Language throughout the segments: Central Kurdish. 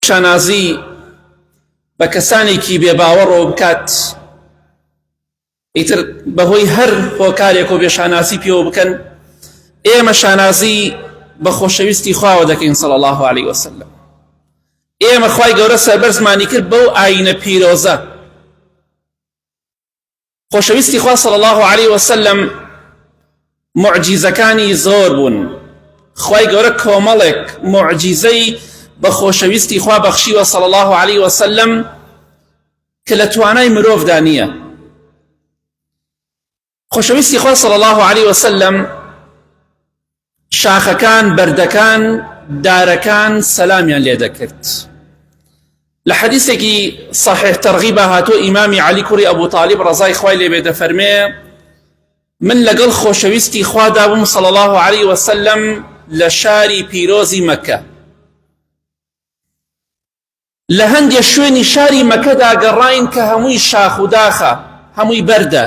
شانازی بە کەسانێکی بێباوەڕەوە بکات ئیتر بەهۆی هەر هۆکارێک و بێشاناسی پێوە بکەن ئێمە شانازی بە خۆشەویستی خواوە دەکەین صلی الله عليه وسلم. ئێمە خوای گەورە سەربەرزمانی کرد بەو ئاینە پیرۆزە. خۆشەویستی خوا صلی الله عليه وسلم معجیزەکانی زۆر بوون. خوای گەورە کۆمەڵێک معجیزەی بە خۆشەویستی خوا بەخشیوە صلی الله عليه وسلم کە لە توانای مرۆڤدا نییە. خۆشەویستی خوا صلی الله عليه وسلم شاخەکان، بەردەکان، دارەکان سەلامیان لێ دەکرد. لە حەدیثێکی صحیح تەرغیبە هاتووە ئیمامی عەلی کوڕی ئەبوو طالب ڕەزای خوای لێ بێ دەفەرمێ من لەگەڵ خۆشەویستی خوادا بووم صلی الله عليه وسلم لە شاری پیرۆزی مەکە. لە هەندێک شوێنی شاری مەکەدا گەڕاین کە هەمووی شاخ و داخە، هەمووی بەردە.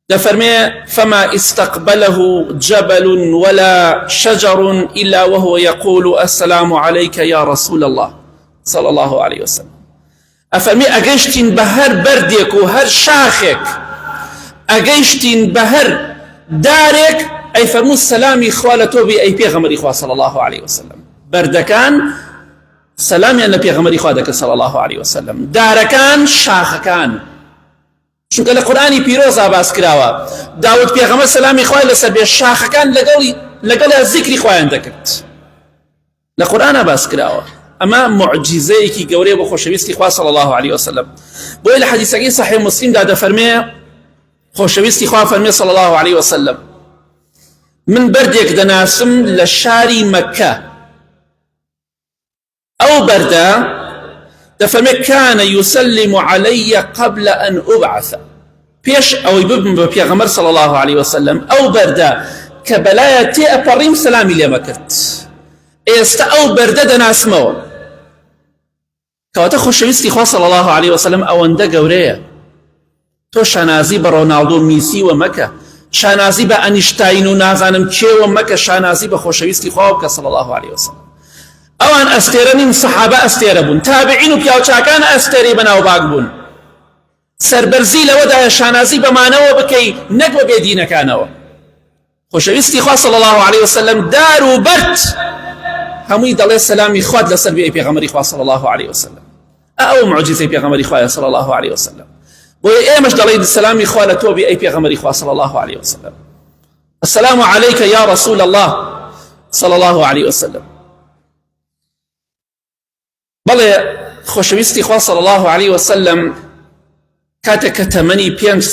دفرمي فما استقبله جبل ولا شجر إلا وهو يقول السلام عليك يا رسول الله صلى الله عليه وسلم. أفرمي أجيشتين بهر بردك وهر شاخك أجيشتين بهر دارك أي فرمو السلام إخوالته بأي بيغمر إخوة صلى الله عليه وسلم. بردكان سلام يعني بيغمر إخواتك صلى الله عليه وسلم. داركان شاخكان چونکە لە قورئانی پیرۆزا باس کراوە داود پێغەمبەر سەلامی خوای لەسەر بێ شاخەکان لەگەڵ زیکری خوایان دەکرد. لە قورئانە باس کراوە. ئەمە معجیزەیەکی گەورەیە بۆ خۆشەویستی خوا صلی الله عليه وسلم. بۆیە لە حەدیثەکەی صحیح مسلمدا دەفەرمێ خۆشەویستی خوا فەرمێ صلی الله عليه وسلم من بەردێک دەناسم لە شاری مەکە. ئەو بەردە دفرمي كان يسلم علي قبل أن أبعث بيش أو يبب بيغمر صلى الله عليه وسلم أو بردا كبلايا تي أبريم سلامي لما كرت إستا أو بردا دنا اسمو كواتا خوشويستي خوا صلى الله عليه وسلم أو اندا قوريا تو شانازي برونالدو ميسي ومكة شانازي بأنشتاين ونازانم كي ومكة شانازي بخوشويستي خوا صلى الله عليه وسلم. ئەوان ئەستێرەنین سەحابە ئەستێرە بوون تابعین و پیاوچاکان ئەستێری بەناوباگ بوون. سەربەرزی لەوەدایە شانازی بەمانەوە بکەی نەک بە بێدینەکانەوە. خۆشەویستی خوا صلی الله عليه وسلم دار و بەرد هەمووی دەڵێ سەلامی خوات لەسەر بێ پێغەمبەری خوا صلی الله عليه وسلم. ئەو معجزەی پێغەمبەری خوایە صلی الله عليه وسلم. بۆیە ئێمەش دەڵێین سەلامی خوا لە تۆ بێ ئەی پێغەمبەری خوا صلی الله عليه وسلم. السلام عليك يا رسول الله صلى الله عليه وسلم. بەڵێ خۆشەویستی خوا صلی الله عليه وسلم کاتێک کە تەمەنی 5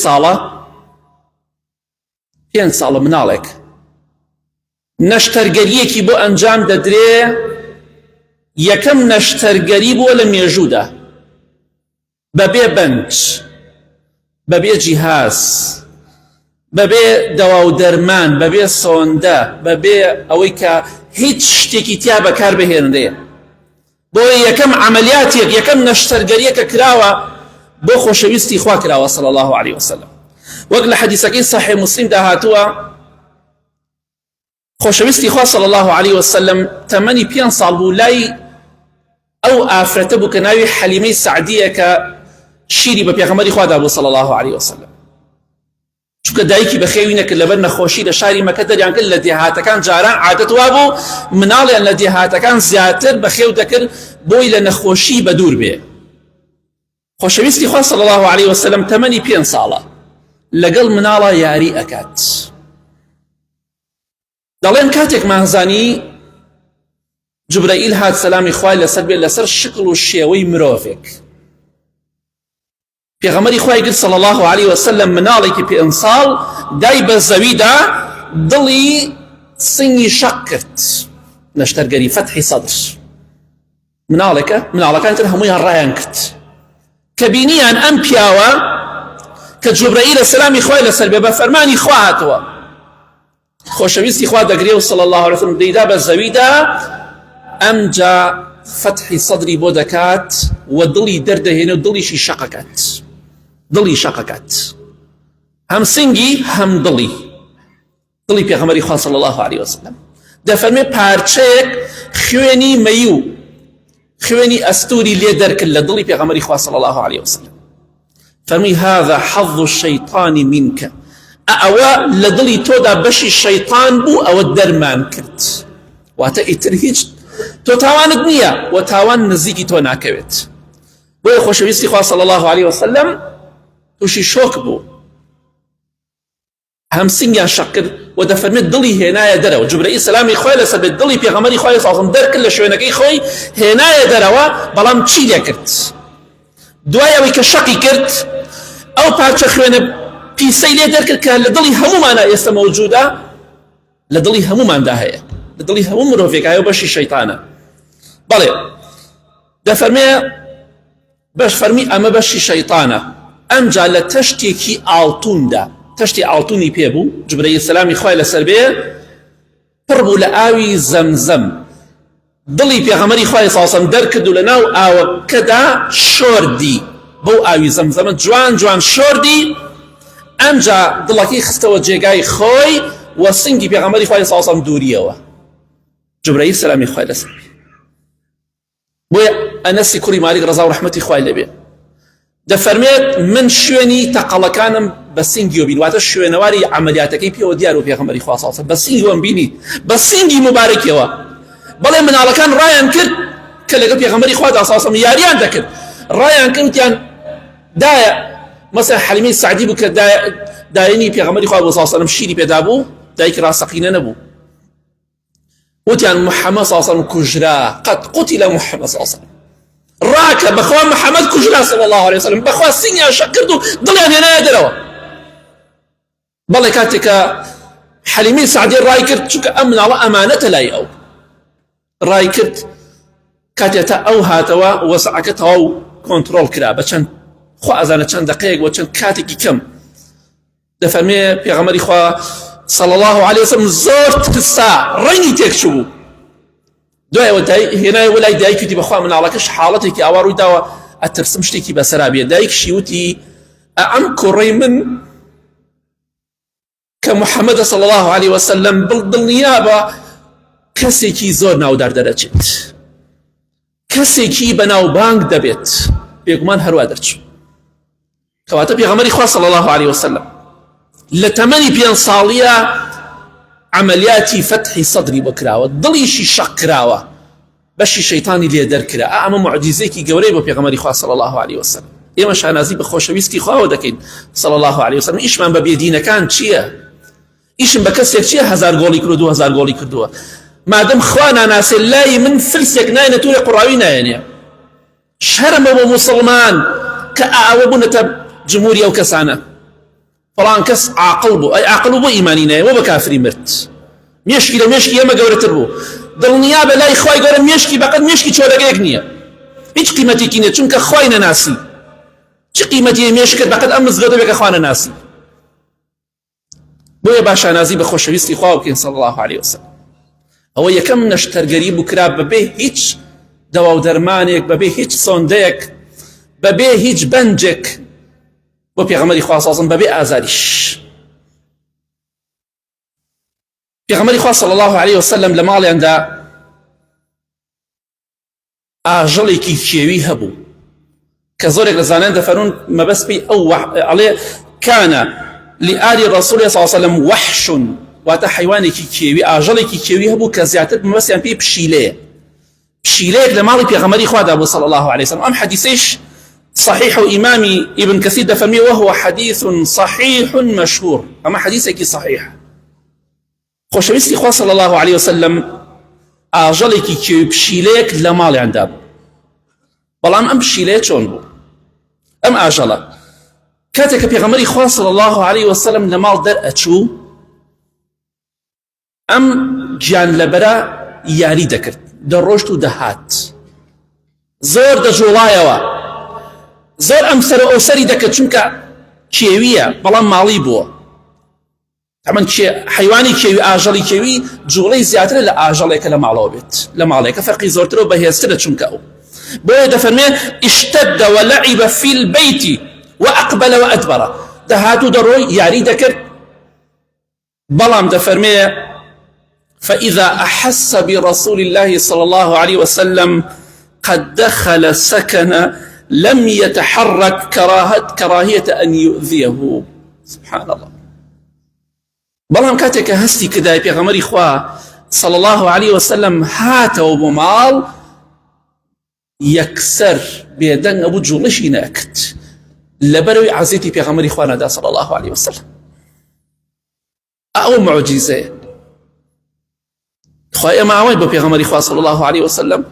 ساڵە مناڵێک نەشتەرگەریەکی بۆ ئەنجام دەدرێ. یەکەم نەشتەرگەری بووە لە مێژوودا بەبێ بەنج بەبێ جیهاز بەبێ دەوا و دەرمان بەبێ سۆندە بەبێ ئەوەی کە هیچ شتێکی تیا بەکار بهێنرێ. بۆ یەکەم عملیاتێک یەکەم نەشتەرگەریەکە کراوە بۆ خۆشەویستی خوا کراوە صلی الله عليه وسلم. وەک لە حەدیثەکەی صحیح مسلمدا هاتووە خۆشەویستی خوا صلی الله عليه وسلم تەمەنی 5 ساڵ بوو لای ئەو ئافرەتە بوو کە ناوی حەلیمەی سەعدیە کە شیری بە پێغەمبەری خوادا بوو صلی الله عليه وسلم. چونکە دایکی بەخێوی نەکرد لەبەر نەخۆشی لە شاری مەکە دەریان کرد لە دێهاتەکان جاران عادەت وا بوو مناڵیان لە دێهاتەکان زیاتر بەخێو دەکرد بۆی لە نەخۆشی بەدوور بێ. خۆشەویستی خوا صلی الله عليه وسلم تەمەنی 5 ساڵە لەگەڵ مناڵە یاری ئەکات. دەڵێن کاتێک مانزانی جوبرەئیل هات سەلامی خوای لەسەر بێ لەسەر شکل و شێوەی مرۆڤێک. پێغەمبەری خوای گرت صلی الله عليه وسلم مناڵێکی 5 ساڵ دای بە زەویدا دڵی سنگی شەق کرد. نەشتەرگەری فەتحی سەدر مناڵەکان تر هەموویان ڕایان کرد کە بینیان ئەم پیاوە کە جوبرەئیل سەلامی خوای لەسەر بێ بە فەرمانی خوا هاتووە. خۆشەویستی خوا دەگرێ و صلی الله عليه وسلم دەیدا بە زەویدا ئەمجا فەتحی سەدری بۆ دەکات و دڵی دەردەهێنێ و دڵیشی شەقەکات. دڵی شەقەکات هەم سنگی هەم دڵی پێغەمبەری خوا صلی الله عليه وسلم. دەفەرمێ پارچەیەک خوێنی مەی و خوێنی ئەستوری لێ دەرکرد لە دڵی پێغەمبەری خوا صلی الله عليه وسلم. فەرمی هذا حظ الشەیطان منکە، ئەوە لە دڵی تۆدا بەشی شەیطان بوو، ئەوە دەرمان کرد. واتە ئیتر هیچ تۆ تاوانت نییە و تاوان نزیکی تۆ ناکەوێت. بۆیە خۆشەویستی خوا صلی الله عليه وسلم تووشی شۆک بوو، هەمسنگیان شەق کرد و دەفەرمێت دڵی هێنایە دەرەوە. جوبرەئیل سەلامی خۆی لەسەر بێت دڵی پێغەمبەری خوا صلی الله عليه وسلم دەرکرد لە شوێنەکەی خۆی، هێنایە دەرەوە، بەڵام چی لێ کرد؟ دوای ئەوەی کە شەقی کرد ئەو پارچە خوێنە پیسەی لێ دەرکرد کە لە دڵی هەمومانە ئێستا مەوجودە، لە دڵی هەموماندا هەیە، لە دڵی هەموو مرۆڤێک هەیە و بەشی شەیطانە. بەڵێ دەفەرمێ بەش فەرمی ئەمە بەشی شەیطانە. ئەمجا لە تەشتێکی ئاڵتوندا، تەشتی ئاڵتونی پێبوو، جوبرەئیل سەلامی خوای لەسەر بێ پڕ بوو لە ئاوی زەمزەم. دڵی پێغەمبەری خوای صلی الله علیه وسلم دەرکرد و لەناو ئاوەکەدا شۆردی، بەو ئاوی زەمزەمە جوان جوان شۆردی. ئەمجا دڵەکەی خستەوە جێگای خۆی و سنگی پێغەمبەری خوای صلی الله علیه وسلم دووریەوە. جوبرەئیل سەلامی خوای لەسەر بێ. بۆیە ئەنەسی کوڕی مالیک ڕەزا و ڕەحمەتی خوای لەبێ دەفەرمێت من شوێنی تەقەڵەکانم بە سینگیەوە بین، واتە شوێنەواری عەمەلیاتەکەی پێوە دیار و پێغەمبەری خوا صلی الله علیه وسلم بە سینگیەوەم بینی، بە سینگی مبارەکەوە. بەڵێ مناڵەکان ڕایان کرد کە لەگەڵ پێغەمبەری خوا صلی الله علیه وسلم یاریان دەکرد، ڕایان کرد وتیان دایە مەسەڵەن حەلیمەی سەعدی بوو کە دایەنی پێغەمبەری خوا صلی الله علیه وسلم شیری پێدا بوو، دایکی ڕاستەقینە نەبوو، وتیان محەممەد صلی الله علیه وسلم کوژرا، قەد قوتیلە محەممەد صلی الله علیه وسلم، ڕاکە بەخوا محەممەد کوژرا صلی الله عليه وسلم، بەخوا سینگیان شەق کرد و دڵیان هێنایە دەرەوە. بەڵێ کاتێکە حەلیمەی سەعدی ڕای کرد، چونکە ئەم مناڵە ئەمانەتە لای ئەو، ڕای کرد کاتێک تا ئەو هاتەوە وەسعەکە تەواو کۆنتڕۆڵ کرا بە چەند خوا ئەزانە چەند دقەیەک و چەند کاتێکی کەم. دەفەرمێ پێغەمبەری خوا صلی الله عليه وسلم زۆر ترسا، ڕەنگی تێکچوو بوو. دوایەوە هێنایەوە لای دایکی وتی بەخوا مناڵەکەش حاڵەتێکی ئاوا ڕووی داوە، ئەترسم شتێکی بەسەرا بێت. دایکشی وتی ئەم کوڕەی من کە محەممەد صلی الله عليه وسلم دڵنیا بە کەسێکی زۆر ناودار دەرەچێت، کەسێکی بەناوبانگ دەبێت، بێگومان هەروە دەرچوو. کەواتە پێغەمبەری خوا صلی الله عليه وسلم لە تەمەنی 5 ساڵیە عملیاتی فتحی صدری بکراوە، دڵیشی شەق کراوە، بەشی شەیطانی لێ دەرکرا. ئەمە معجزەیەکی گەورەی بۆ پێغەمبەری خوا صلی الله عليه وسلم. ئێمە شانازی بە خۆشەویستی خواوە دەکەین صلی الله عليه وسلم. ئیشمان بە بێدینەکان چییە؟ ئیشم بە کەسێک چییە 1000 گۆڵی کرد و 2000 گۆڵی کردووە؟ مادەم خوا ناناسێ لای من فلسێک ناینە تووری قوڕاوی نایەنێ. شەرمە بۆ موسڵمان کە ئاوە بوونەتە جمهوری ئەو کەسانە. فڵان کەس عاقڵ بوو، ئەی عاقڵ بوو بۆ ئیمانی نایە، بۆ بە کافری مرد. مێشکی لە مێشکی ئێمە گەورەتر بوو. دڵنیا بە لای خوای گەورە مێشکی بەقەت مێشکی چۆلەگەیەک نییە، هیچ قیمەتێکی نییە، چونکە خوای نەناسی. چ قیمەتی مێشک کرد بەقەت ئەم مزگەوتە بێ کە خوا نەناسی. بۆیە با شانازی بە خۆشەویستی خوا بکەین صلی الله عليه وسلم. ئەوە یەکەم نەشتەرگەری بوو کرا بەبێ هیچ دەوا و دەرمانێک، بەبێ هیچ سۆندەیەک، بەبێ هیچ بەنجێک بۆ پێغەمبەری خوا صلی الله علیه وسلم، بەبێ ئازاریش. پێغەمبەری خوا صلی الله عليه وسلم لە ماڵیاندا ئاژەڵێکی کێوی هەبوو کە زۆرێک لە زانایان دەفەرمون مەبەست پێی ئەو ئەڵێ کانە لآل رسول صلی الله عليه وسلم وحش، واتە حیوانێکی کێوی، ئاژەڵێکی کێوی هەبوو کە زیاتر مەبەستیان پێی پشیلەیە. پشیلەیەک لە ماڵی پێغەمبەری خوادا بوو صلی الله عليه وسلم. ئەم حەدیثەیش صحيح إمامي ابن كثير دفرمي وهو حديث صحيح مشهور، أما حديثك صحيح. خوشويستي خوا صلى الله عليه وسلم ئاژەڵێکی کێوی پشیلەیەک لە ماڵی عندا بوو. بەڵام ئەم پشیلەیە چۆن بوو؟ ئەم ئاژەڵە کاتێک کە پێغەمبەری خوا صلى الله عليه وسلم لە ماڵ دەرئەچوو، ئەم گیان لەبەرە یاری دەکرد، دەڕۆشت و دەهات، زۆر دەجوڵایەوە، زۆر ئەم سەر ئەو سەری دەکرد، چونکە کێویە بەڵام ماڵی بووە. ئەمن حیوانی کێوی، ئاژەڵی کێوی جوڵەی زیاترە لە ئاژەڵێکە لە ماڵەوە بێت، لە ماڵێکە فەرقی زۆرترە و بەهێزترە، چونکە ئەو بۆیە دەفەرمێ اشتد ولعب في البيت وأقبل وأدبر، دەهات و دەڕۆی یاری دەکرد. بەڵام دەفەرمێ فإذا أحس برسول الله صلى الله عليه وسلم قد دخل سكن لم يتحرك كراهية أن يؤذيه. سبحان الله. بەڵام کاتێک کە هەستی کردای پێغەمبەری خوا صلى الله عليه وسلم هاتەوە بۆ ماڵ یەکسەر بێدەنگ ئەبوو جوڵەشی نەکرد لەبەرەوەی عەزیەتی پێغەمبەری خوا نەدا صلى الله عليه وسلم. ئەو معجیزەیە خوا ئێمە ئەوەی بۆ پێغەمبەری خوا صلى الله عليه وسلم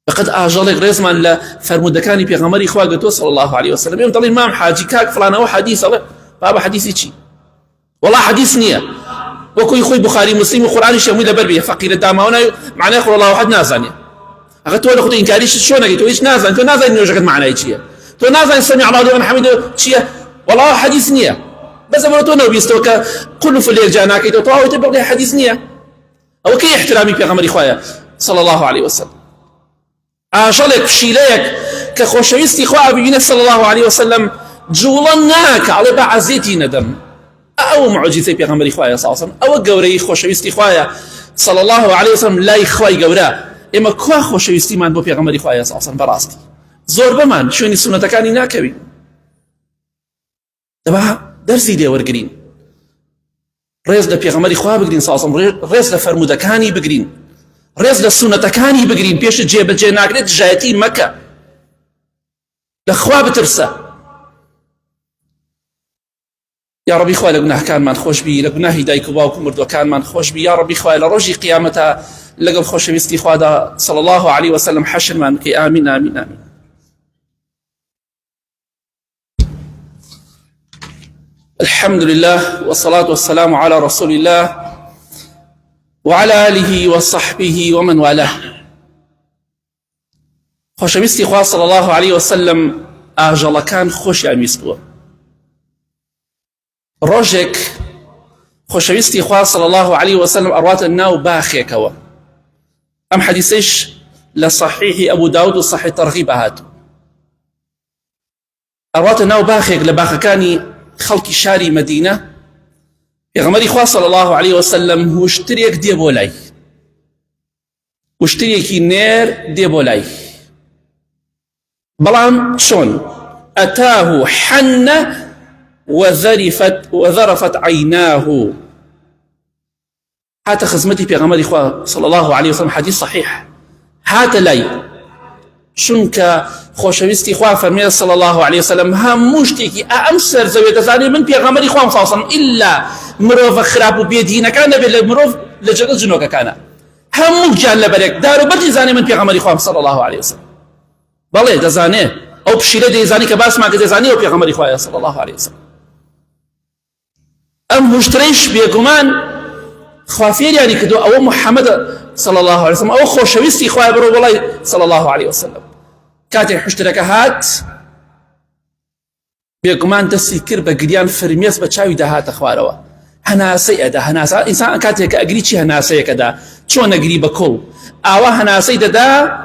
فقد ئاژەڵێک ڕێزمان لە فەرمودەکانی پێغەمبەری خوا گرتووە صلى الله عليه وسلم. ئێمە دەڵێن مام حاجی کاک فڵانەوە حەدیث ئەڵێ بابە حەدیثی چی؟ والله حديث نية وكو يخوي بخاري مسلم وقرآن شامل لبربية فقير داماونا معناه يقول الله واحد نازانية أخذت ولا خذ إنكاريش شو نجي تو إيش نازن تو نازن إنه جت معنا إيشيا تو نازن سمع الله لمن حمده شيء والله حديث نية بس أمر تو نبي استوى كل في الليل جانا كي تو يتبع لي حديث نية أو كي احترامي في غمر إخويا صلى الله عليه وسلم عاشلك شيلك كخوشويستي إخوة بينا صلى الله عليه وسلم جولناك على بعزيتي ندم أو معجزة بيغمبري خوايا صلى الله عليه وسلم أو جوري خوشويستي خوايا صلى الله عليه وسلم لا يخواي جورا إما كوا خوشويستي من بو بيغمبري خوايا صلى الله عليه وسلم براستي زور بمان شوني سنة كاني ناكوي دابا درسي دي ورقرين ريز دا بيغمبري خوايا بقرين صلى الله عليه وسلم ريز دا فرمودكاني بقرين ريز دا سنتكاني بقرين بيش جيب جيناكريت جايتي مكة لخوا بترسى يا ربي خوالي لقناه كان من خوش بي لقناه دايك وباوكم مردو كان من خوش بي يا ربي خوالي لروجي قيامتها لقب خوش بيستي خوادا صلى الله عليه وسلم حشر منك آمين آمين آمين. الحمد لله والصلاة والسلام على رسول الله وعلى آله وصحبه ومن والاه. خوش بيستي خوادا صلى الله عليه وسلم آجل كان خوش يميستوه روجك خوشويستي خوا صلى الله عليه وسلم أروات الناو باخيكوا أم حديثيش لصحيح أبو داود وصحيح ترغيب هاتو أروات الناو باخيك لباخكاني خلق شاري مدينة يغمري خوا صلى الله عليه وسلم هو اشتريك ديبولاي واشتريكي نير ديبولاي بلان شون أتاه حنة وذرفت عيناه هات خزمتي بيغمر إخوة صلى الله عليه وسلم حديث صحيح هات لي شنك خوشويستي إخوة فرمي صلى الله عليه وسلم هم مشتكي أمسر زوية زاني من بيغمر إخوة صلى الله عليه وسلم إلا مروف خراب بيدينا كان مروف لجنة جنوك كان هم مجان لبريك دارو بدي زاني من بيغمر إخوة صلى الله عليه وسلم بالله ده زاني أو بشيلة دي زاني كباس ما كده زاني وبيغمر إخوة صلى الله عليه وسلم أم مشتريش بيقومان خوافير يعني كدو أو محمد صلى الله عليه وسلم أو خوشويستي إخوة برو والله صلى الله عليه وسلم كاتي حشترك هات بيقومان دستي كربة قريان فرميس بتشاوي ده هات أخواروا هناسي ده هناسي إنسان كاتي كأقريتشي هناسي كده شون أقري بكل أوا هناسي ده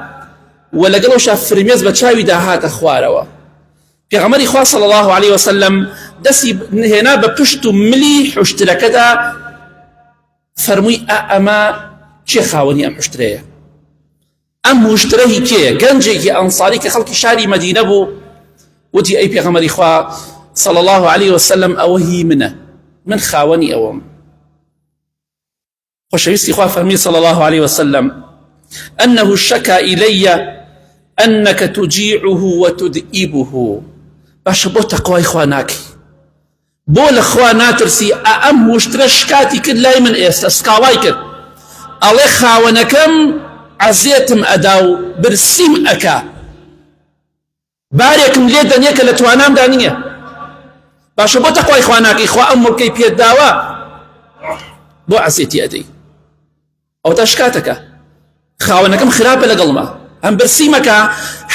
ولا قالوا شاف فرميس بتشاوي ده هات أخواروا پیغمبر خدا صلی الله علیه وسلم دسی هنا بپشتو ملی حشتره کدا فرموی اما چه خاونی ام حشتره ام حشتره که گنجی که انصاری که خلق شاری مدینه بو وتی ای پیغمبر خدا صلی الله علیه وسلم اوهی منه من خاونی اوم خوشویستی خدا فرمی صلی الله علیه وسلم انه شكا الي انك تجيعه وتدئبه باش بو تقوى إخواناك بول إخوانات رسي أم وشترشكاتي كد لاي من إستسكاواي كد الله خاونكم عزيتم أداو برسيم أكا باريكم ليه دنياك لتوانام دانية باش بو تقوى إخواناك إخوة أمر كي بيد داوا بو عزيتي أدي أو تشكاتك خاونكم خرابة لقلمه هم برسيمك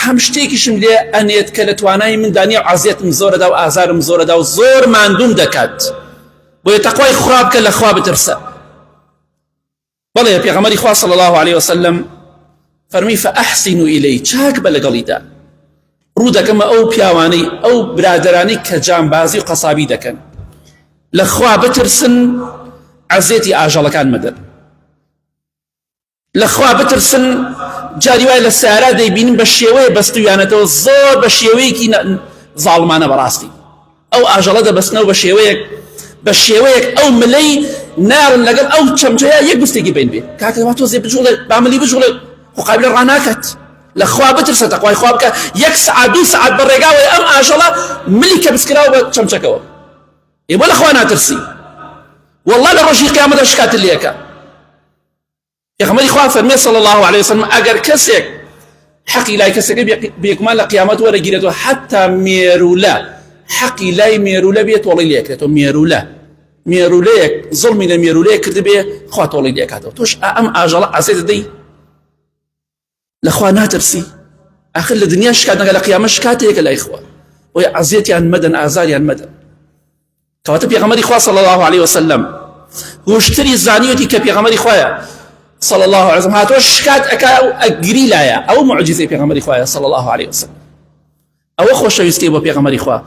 هم شتيكي شملي أن يتكلتواناي من دانية عزيت مزورة دا وآزار مزورة دا وزور ما عندهم دكات ويتقوى خرابك لأخواب ترسى والله يا بيغمري خواه صلى الله عليه وسلم فرمي فأحسنوا إلي شاك بلغلي دا رودا كما أو بياواني أو برادراني كجام بازي وقصابي دكن لأخواب ترسن عزيتي آجال كان مدر لأخواب ترسن جاری وای لە سارا دەیبینین بە شێوەیە بەستویانەتەوە زۆر بە شێوەیەکی زاڵمانە بەڕاستی ئەو ئاژەڵە دەبەستنەوە بە شێوەیەک ئەو ملەی نارن لەگەڵ ئەو چەمچەیە یەک بستێکی بین بێ کاکەوا تۆزێ بجوڵێ باملی بجوڵێ مقابلە ڕناکات لە خوا بترسە تەقوای خوا بکە 1 سعات 2 سعات بەڕێگاوەیە ئەم ئاژەڵە ملی کە بسکراوە بە چەمچەکەوە ئێ بۆ لە خوا ناترسی والله لە ڕۆژی قیامەتە شکاتت لێەکە پێغەمبەری خوا فەرمێ صلی الله عليه وسلم ئەگەر کەسێک حەقی لای کەسێکە بێگومان لە قیامەت وەرەگیرێتەوە حتا مێرولە حەقی لای مێرولە بێت تۆڵی لێکرێتەوە مێرولەیەک زڵمی لە مێرولەیە کرد بێ خوا تۆڵی لێکاتەوە تۆش ئەم ئاژەڵە ئازێ دەدەی لە خوا ناترسی ئاخر لە دنیا شکات نەکە لە قیامەت شکاتێکە لای خوا وی عەزیەتیان مەدەن ئازاریان مەدەن کەواتە پێغەمبەری خوا صلی الله عليه وسلم گۆشتری زانیوتی کە پێغەمبەری خوایە صلى الله عليه وسلم هاتوش شكات أجري لايا أو معجزة بيغمر إخوة صلى الله عليه وسلم أو خوش يستيبوا بيغمر إخوة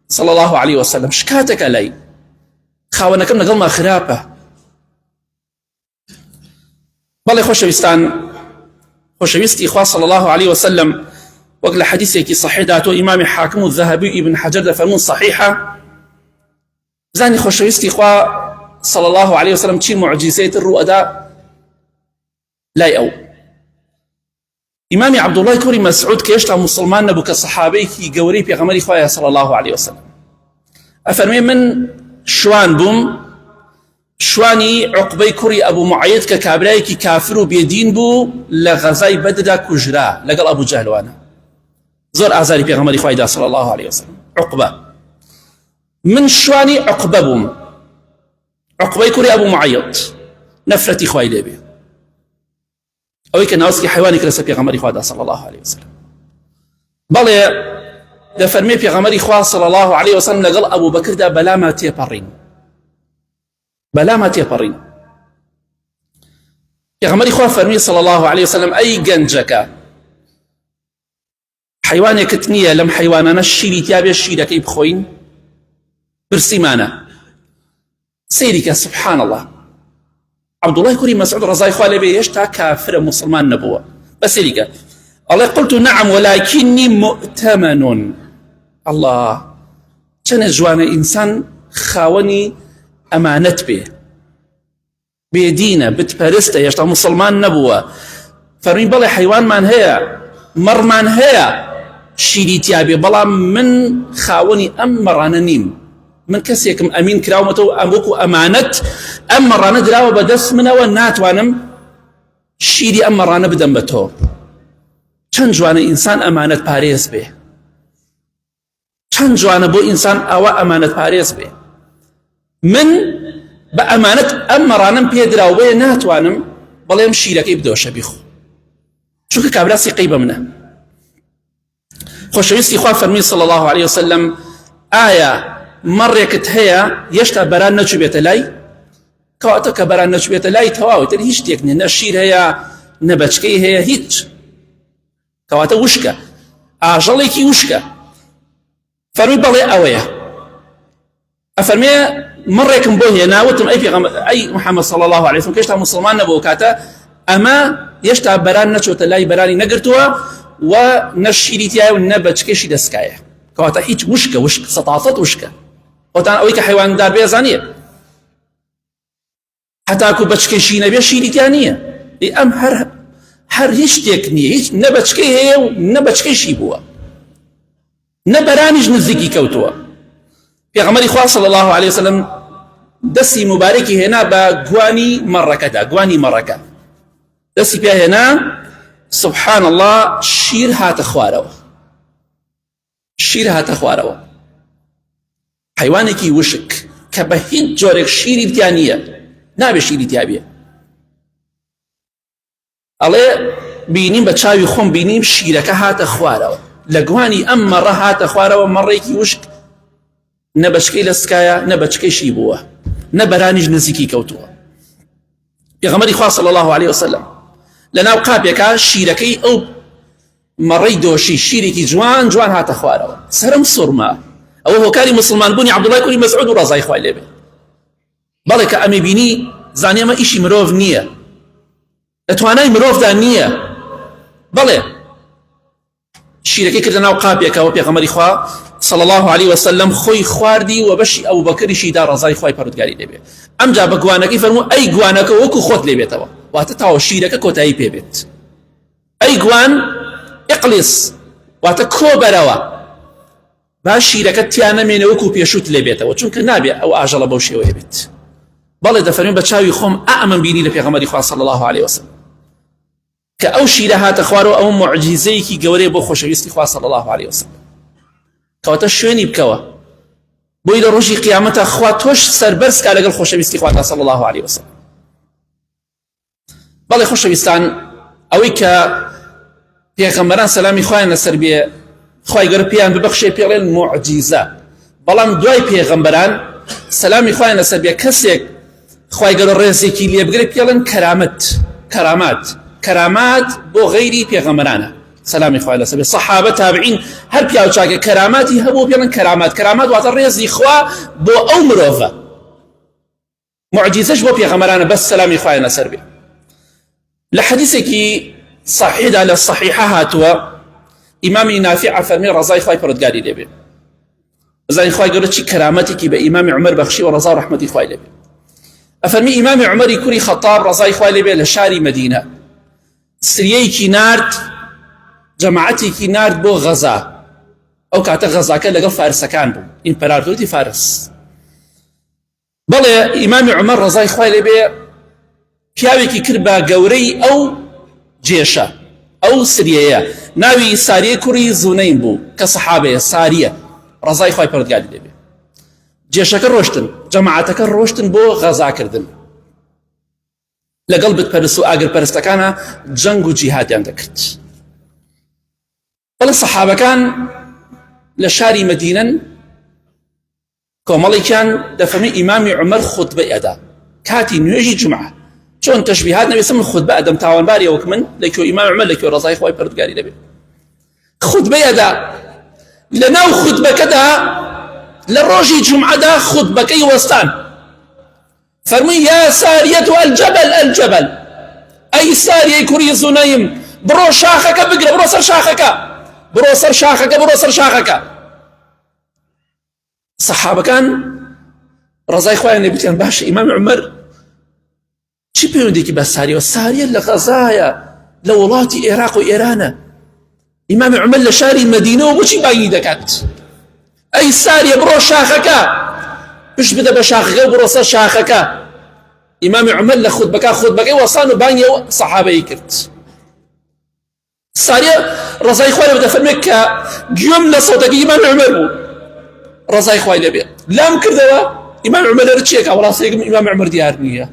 صلى الله عليه وسلم شكاتك علي خاونا كم نقل ما خرابة بالله خوش يستي إخوة صلى الله عليه وسلم وقل حديثك صحيح داتو إمام حاكم الذهبي ابن حجر دفرمون صحيحة زاني خوش يستي إخوة صلى الله عليه وسلم تشي معجزات الرؤى لا أو إمام عبد الله كوري مسعود كيشتا مسلمان نبوك الصحابي كي قوري بيغمري خوايا صلى الله عليه وسلم أفرمي من شوان بوم شواني عقبي كوري أبو معيط ككابراي كي كافر بيدين بو لغزاي بددا كجرا لقل أبو جهل وانا زور أعزاري بيغمري خوايا صلى الله عليه وسلم عقبة من شواني عقبة بوم عقبي كوري أبو معيط نفرتي خوايا لبي أو كان ناوسكي حيواني كلا بيغمري خوا صلى الله عليه وسلم بلى ده فرمي بيغمري خوا صلى الله عليه وسلم لقل أبو بكر ده بلا ما تيبرين بيغمري خوا فرمي صلى الله عليه وسلم أي جنجك حيواني كتنية لم حيواننا الشيري تيابي الشيري كي بخوين برسيمانا سيرك سبحان الله عبد الله كوري مسعود رضاي خوالي بي يشتا كافر مسلمان نبوة بس لك الله قلت نعم ولكني مؤتمن الله كان جوان إنسان خاوني أمانت به بيدينا بتبارسته يشتا مسلمان نبوة فرمي بلا حيوان من هي مر من هي شيري تيابي بلا من خاوني أمرانا نيم من كسيكم أمين كراومتو أموكو أمانت أما رانا دراوة بدس منا وناتوانم شيري أما رانا بدن بتو چند جوانا إنسان أمانت باريز به چند جوانا بو إنسان أوا أمانت باريز به من بأمانت أما رانا بيدراوة ناتوانم بلهم شيرك يبدو شبيخو شو كابراسي قيبة منه خوشويستي خواه فرمي صلى الله عليه وسلم آية مريكت هي يشتا بران نچو بيت لاي كواتك بران نچو بيت لاي تواوي تري هيش تيكني نشير هي نبچكي هي هيج كواتا وشكا اجليكي وشكا فرمي بالي اويا افرمي مريكم بو هنا وتم اي محمد صلى الله عليه وسلم كيشتا مسلمان نبو كاتا اما يشتا بران نچو تلاي براني نغرتوا ونشيريتيا ونبچكي دسكايا كواتا هيج وشكا سطاطت وشكا وتان أويك حيوان دار بيزانية حتى أكو بچكشي نبي شيري تانية أم هر هيش تكنية هيش نبچكي هي ونبچكي شيبوا نبرانج نزيكي كوتوا في غمري خواه صلى الله عليه وسلم دسي مباركي هنا بقواني مركة دسي بها هنا سبحان الله شيرها تخواروا حيوانكي وشك كبهيد جورك شيري بتانية نابي شيري تيابية الله بينيم بتشاوي خون بينيم شيرك هات خواروا لقواني أما رهات خواروا مريكي وشك نبشكي لسكايا نبشكي شيبوه نبرانج نزيكي كوتوه يغمري خواه صلى الله عليه وسلم لنا وقابيكا شيركي أو مري دوشي شيركي جوان هات خواروا سرم صرما أو هو كاري مسلمان بني عبد الله كوري مسعود ورزاي خواه لبه بالك أمي بيني زاني ما إشي مروف نية اتواناي مروف دا نية بەڵێ شیرەکەی کردە ناو قاپێکەوە پێغەمبەری خوا صلى الله عليه وسلم خوي خواردي وبشي أبو بكر شيدا رضاي خوي پروردگاری لێبێ ئەمجا بە گوانەکەی فەرموو ئەی گوانەکە وەکو خۆت لێبێتەوە واتە تاوە شیرەکە کۆتایی پێبێت ئەی گوان ئیقلیس واتە کۆبەرەوە با شیرەکە تیان نەمێنێ وەکو پێشوت لێبێتەوە چونکە نابێ ئەو ئاژەڵە بەو شێوەیە بێت بەڵێ دەفەرمێن بە چاوی خۆم ئەمن بینی لە پێغەمبەری خوا صلى الله عليه وسلم کە ئەو شیرە هاتە خوارەوە ئەو معجیزەیەکی گەورەیە بۆ خۆشەویستی خوا صلى الله عليه وسلم کەواتە شوێنی بکەوە بۆی لە ڕۆژی قیامەتە خوا تۆش سەربەرز کا لەگەڵ خۆشەویستی خوا صلى الله عليه وسلم بەڵێ خۆشەویستان ئەوەی کە پێغەمبەران سەلامی خوایان لەسەر بێ خوای گەورە پێیان ببەخشێ پێڵێن معجیزە بەڵام دوای پێغەمبەران سەلامی خوایان لەسەر بێ کەسێک خوای گەورە ڕێزێکی لێ بگرێ پێڵێن کەرامات بۆ غەیری پێغەمبەرانە سلامي خواه لسبي صحابة تابعين هر بياو چاكا كراماتي هبو بيلن كرامات واتا ريزي خواه بو او مروفة معجزش بو بيغمرانا بس سلامي خواه لسبي لحديثكي صحيح على الصحيحة هاتوا إمامي نافع فرمي رضاي خواه پردگاري لبي رضاي خواه قرد چي كراماتي با إمام عمر بخشي ورضا رحمتي خواه لبي أفرمي إمام عمر كوري خطاب رضاي خواه لبي لشاري مدينة سريكي نارد جماعتێکی نارد بۆ غەزا ئەو کاتە غەزاکە لەگەڵ فارسەکان بوو ئیمپەراتۆریەتی فارس بەڵێ ئیمامی عومەر ڕەزای خوای لێ بێ پیاوێکی کرد بە گەورەی ئەو جێشە ئەو سریەیە ناوی ساریە کوڕی زونەیم بوو کە سەحابەیە ساریە ڕەزای خوای پەروەردگاری لێ بێ جێشەکە ڕۆشتن جەماعەتەکە ڕۆشتن بۆ غەزاکردن لەگەڵ بتپەرست و ئاگرپەرستەکانە جەنگ و جیهادیان دەکرد بەڵێ سەحابەکان لە شاری مەدینەن کۆمەڵێکیان دەفەرمێ ئیمامی عومەر خوتبە ئەدا کاتی نوێژی جومعە چۆن تەشبیهات نەبێ من خوتبە ئەدەم تاوانباری وەک من لەکوێ ئیمام عومەر لەکوێ ڕەزای خوای پەروەردگاری لێ بێ خوتبە ئەدا لەناو خوتبەکەدا لە ڕۆژی جومعەدا خوتبەکەی وەستان فەرمووی یا ساریەت الجەبل ئەی ساریەی کوڕی زونەیم برۆ شاخەکە بگرە برۆ سەر شاخەکە سەحابەکان ڕەزای خوایان لێ بتیان باشە ئیمام عومەر چی پەیوەندێکی بە ساریەوە ساریە لە غەزایە لە وڵاتی عێراق و ئێرانە ئیمامی عومەر لە شاری مەدینەوە بۆچی بانگی دەکات ئەی ساریە برۆ شاخەکە پشت بدە بە شاخەکە بڕۆ سەر شاخەکە ئیمامی عومەر لە خوتبەکەی وەسان و بانگی ئەو سەحابەی کرد ساریە ڕەزای خوای لێ دەفەرمێ کە گوێم لە سەوتەکەی ئیمامی عومەر بوو ڕەزای خوای لێ بێ لام کردەوە ئیمامی عومەر لەرە چیەکە وەڵاستەیەکم ئیمامی عومەر دیار نییە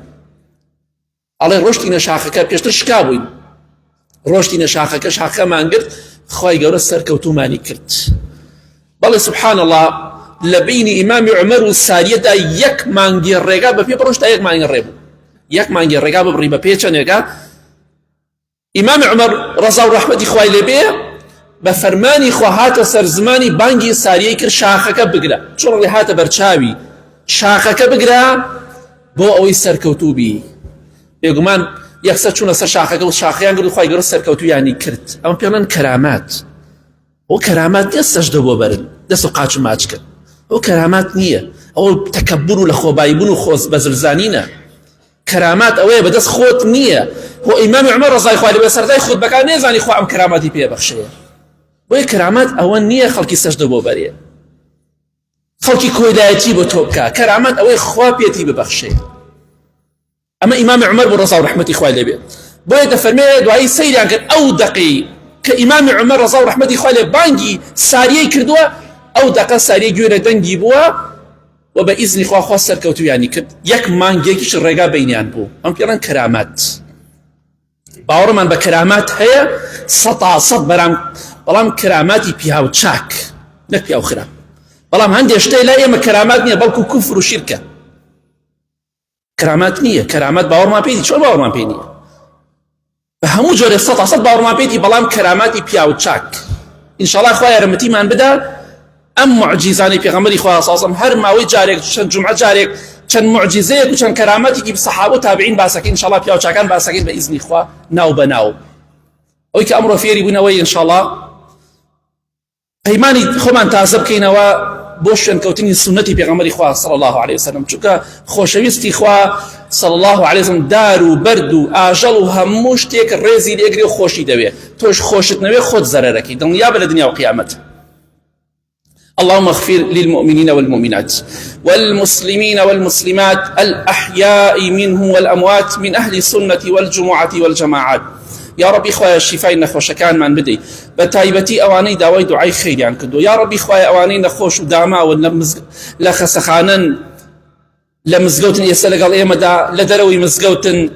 ئەڵێ ڕۆشتینە شاخەکە پێشتر شکا بووین ڕۆشتینە شاخەکەمان گرت خوای گەورە سەرکەوتومانی کرد بەڵێ سبحان الله لە بینی ئیمامی عومەر و ساریەدا یەک مانگی ڕێگا بە پێ بڕۆشتا یەک مانگی ڕێ بوو یەک مانگی ڕێگا ببڕی بە پێ چەندێکە ئیمام عومەر ڕەزا و ڕەحمەتی خوای لێ بێ بە فەرمانی خوا هاتە سەر زمانی بانگی ساریەی کرد شاخەکە بگرە چۆن ڕێ هاتە بەرچاوی شاخەکە بگرە بۆ ئەوەی سەرکەوتوو بی بێگومان یەکسەر چوونە سەر شاخەکە و شاخەیان گرت و خوای گەورە سەرکەوتویانی کرد ئەمە پێڵێن کەرامات ئەو کەرامات نییە سەجدە بۆ بەرن دەست و قاچ و ماچ کرد ئەو کەرامات نییە ئەوە تەکەببوور و لە خۆباییبوون و خۆز بەزلزانینە كرامات أوي بدس خوت نية هو إمام عمر رضي الله عنه سرداي خود بكان نيزاني خو أم كراماتي بيه بخشية بوي كرامات أول نية خلقي سجد بو بريه خلقي كويدايتي بتوبكا كرامات أوي خوابيتي ببخشية أما إمام عمر برضا ورحمة إخواني لبيه بوي تفرمي دعاي سيري عن أو دقي كإمام عمر رضا ورحمة إخواني بانجي سارية كردوا أو دقا سارية جوينة دنجي بوا وبإذن خوا خوا سەرکەوتو يعني کرد یەک مانگێکیش ڕێگا بینیان بوو ئەم پێڵێن کەرامات باوەڕمان بە کەرامات هەیە سەد بەڵام کەراماتی پیاو چاک نەک پیاو خراپ بەڵام هەندێک شتەی لای ئێمە کەرامات نییە بەڵکو کوفر و شیرکە کەرامات نییە کەرامات باوەڕمان پێی چۆن باوەڕمان پێی نییە بە هەموو جۆرێ سەد باوەڕمان پێی بەڵام کەراماتی پیاو چاک ئینشاڵڵا خوا یارمەتیمان بدا أم معجزاني في غمري خواه صلى الله عليه وسلم هر ماوي جارك چند جمعة جارك چند معجزيك وچند كراماتي كي بصحابه تابعين باسكين إن شاء الله بياو چاكان باسكين بإذن خواه ناو بناو ئەوەی کە ئەمڕۆ فێری بوونەوەی ئینشاءڵڵا پەیمانی خۆمان تازە بکەینەوە بۆ شوێنکەوتنی سنەتی پێغەمبەری خوا صلی الله عليه وسلم، چونکە خۆشەویستی خوا صلی الله عليه وسلم دار و بەرد و ئاژەڵ و هەموو شتێک ڕێزی لێگرێ و خۆشی دەوێ، تۆش خۆشت نەوێ خۆت زەرەرەکەی، دڵنیا بە لە دنیا و قیامەت. اللهم اغفر للمؤمنين والمؤمنات والمسلمين والمسلمات الأحياء منهم والأموات من أهل السنة والجمعة والجماعات. يا ربي خوايا الشفاء نخوش كان من بدي بتايبتي أواني داوي دعاء خير يعني كدو. يا ربي خوايا أواني نخوش داما لخسخانا لمزقوتن يسأل قال إيه مدى لدروي مزقوتن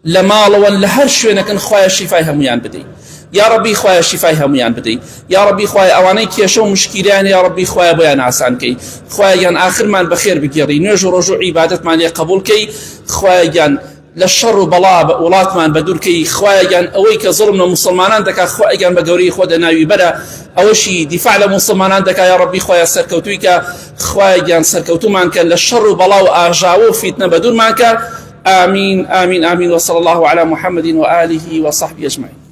لمالوان لهرشوين كن خوايا الشفاء هميان بدي. يا ربي خوايا الشفاء هميان بدي. يا ربي خوايا أواني كيشو مشكلان يا ربي خوايا بيان عسان كي خوايا يعني آخر من بخير بكيري نرجو رجوع عبادت من قبول كي خوايا يعني للشر وبلاء ولاتمان بدوركي خوايا أويك ظلمنا مسلمان دكا خوايا بجوري خود ناوي بدا أوشي دفاع لمسلمان دكا يا ربي خوايا سركوتويك خوايا سركوتو مانك للشر وبلاء وأرجاو فتنة بدور مانك. آمين آمين آمين. وصلى الله على محمد وآله وصحبه أجمعين.